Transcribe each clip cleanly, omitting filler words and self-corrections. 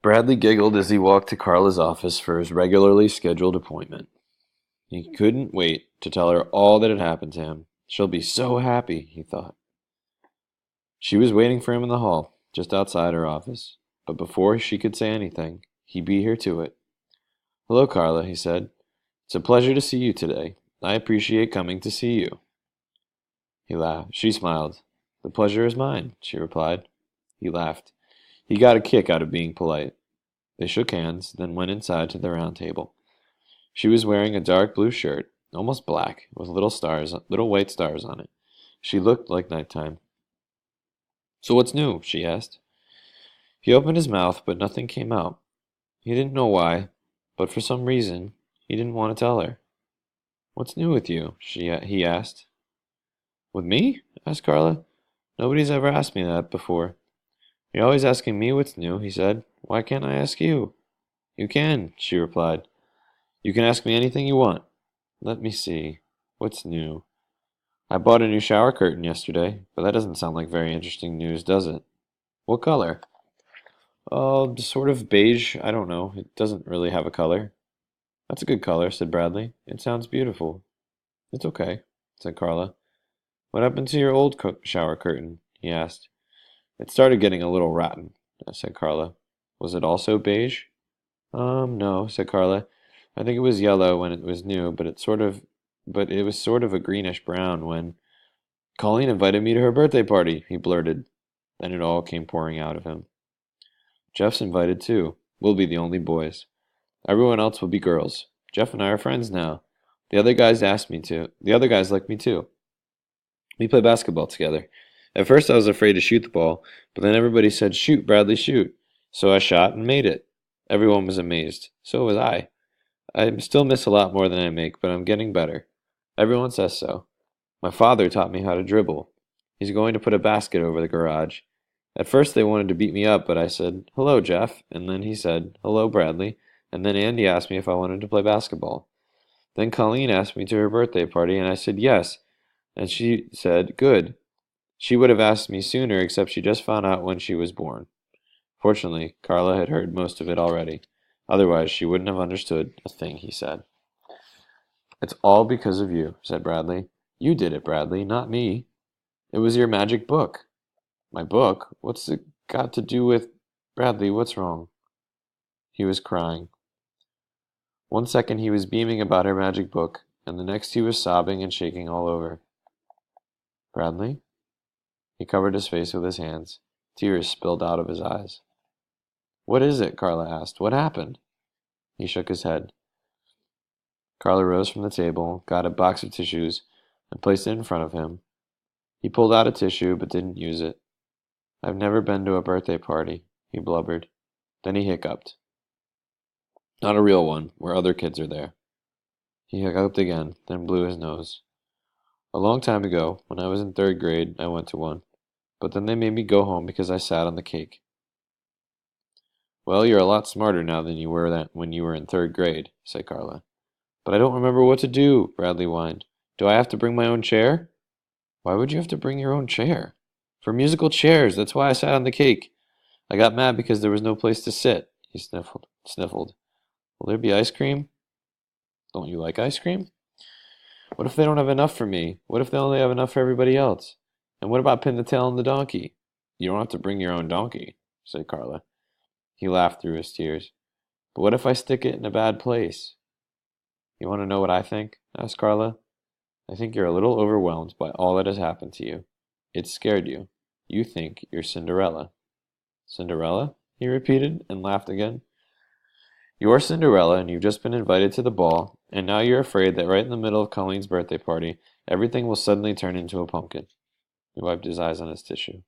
Bradley giggled as he walked to Carla's office for his regularly scheduled appointment. He couldn't wait to tell her all that had happened to him. She'll be so happy, he thought. She was waiting for him in the hall, just outside her office. But before she could say anything, he beat her to it. Hello, Carla, he said. It's a pleasure to see you today. I appreciate coming to see you. He laughed. She smiled. The pleasure is mine, she replied. He laughed. He got a kick out of being polite. They shook hands, then went inside to the round table. She was wearing a dark blue shirt, almost black, with little white stars on it. She looked like nighttime. So what's new? She asked. He opened his mouth, but nothing came out. He didn't know why, but for some reason, he didn't want to tell her. What's new with you? He asked. With me? Asked Carla. Nobody's ever asked me that before. You're always asking me what's new, he said. Why can't I ask you? You can, she replied. You can ask me anything you want. Let me see. What's new? I bought a new shower curtain yesterday, but that doesn't sound like very interesting news, does it? What color? Oh, sort of beige. I don't know. It doesn't really have a color. That's a good color, said Bradley. It sounds beautiful. It's okay, said Carla. What happened to your old shower curtain? He asked. It started getting a little rotten, said Carla. Was it also beige? No, said Carla. I think it was yellow when it was new, but it was sort of a greenish brown when Colleen invited me to her birthday party, he blurted. Then it all came pouring out of him. Jeff's invited too. We'll be the only boys. Everyone else will be girls. Jeff and I are friends now. The other guys asked me to. The other guys like me too. We play basketball together. At first I was afraid to shoot the ball, but then everybody said, shoot, Bradley, shoot. So I shot and made it. Everyone was amazed. So was I. I still miss a lot more than I make, but I'm getting better. Everyone says so. My father taught me how to dribble. He's going to put a basket over the garage. At first they wanted to beat me up, but I said, hello, Jeff, and then he said, hello, Bradley, and then Andy asked me if I wanted to play basketball. Then Colleen asked me to her birthday party, and I said yes, and she said, good. She would have asked me sooner, except she just found out when she was born. Fortunately, Carla had heard most of it already. Otherwise, she wouldn't have understood a thing he said. It's all because of you, said Bradley. You did it, Bradley, not me. It was your magic book. My book? What's it got to do with... Bradley, what's wrong? He was crying. One second he was beaming about her magic book, and the next he was sobbing and shaking all over. Bradley? He covered his face with his hands. Tears spilled out of his eyes. What is it? Carla asked. What happened? He shook his head. Carla rose from the table, got a box of tissues, and placed it in front of him. He pulled out a tissue, but didn't use it. I've never been to a birthday party, he blubbered. Then he hiccuped. Not a real one, where other kids are there. He hiccuped again, then blew his nose. A long time ago, when I was in third grade, I went to one. But then they made me go home because I sat on the cake. Well, you're a lot smarter now than you were when you were in third grade, said Carla. But I don't remember what to do, Bradley whined. Do I have to bring my own chair? Why would you have to bring your own chair? For musical chairs, that's why I sat on the cake. I got mad because there was no place to sit, he sniffled. Will there be ice cream? Don't you like ice cream? What if they don't have enough for me? What if they only have enough for everybody else? And what about Pin the Tail on the donkey? You don't have to bring your own donkey, said Carla. He laughed through his tears. But what if I stick it in a bad place? You want to know what I think? Asked Carla. I think you're a little overwhelmed by all that has happened to you. It scared you. You think you're Cinderella. Cinderella? He repeated, and laughed again. You're Cinderella, and you've just been invited to the ball, and now you're afraid that right in the middle of Colleen's birthday party, everything will suddenly turn into a pumpkin. He wiped his eyes on his tissue.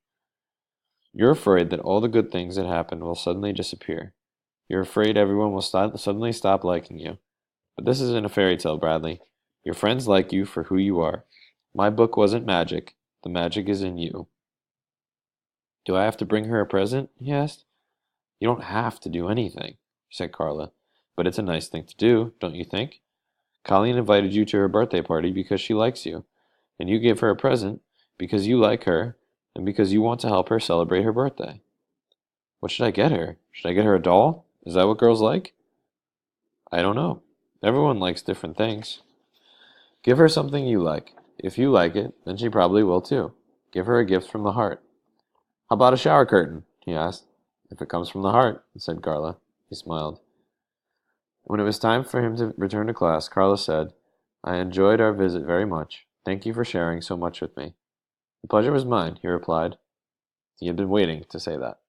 You're afraid that all the good things that happened will suddenly disappear. You're afraid everyone will suddenly stop liking you. But this isn't a fairy tale, Bradley. Your friends like you for who you are. My book wasn't magic. The magic is in you. Do I have to bring her a present? He asked. You don't have to do anything, said Carla. But it's a nice thing to do, don't you think? Colleen invited you to her birthday party because she likes you, and you gave her a present because you like her and because you want to help her celebrate her birthday. What should I get her? Should I get her a doll? Is that what girls like? I don't know. Everyone likes different things. Give her something you like. If you like it, then she probably will too. Give her a gift from the heart. How about a shower curtain? He asked. If it comes from the heart, said Carla. He smiled. When it was time for him to return to class, Carla said, I enjoyed our visit very much. Thank you for sharing so much with me. The pleasure was mine, he replied. He had been waiting to say that.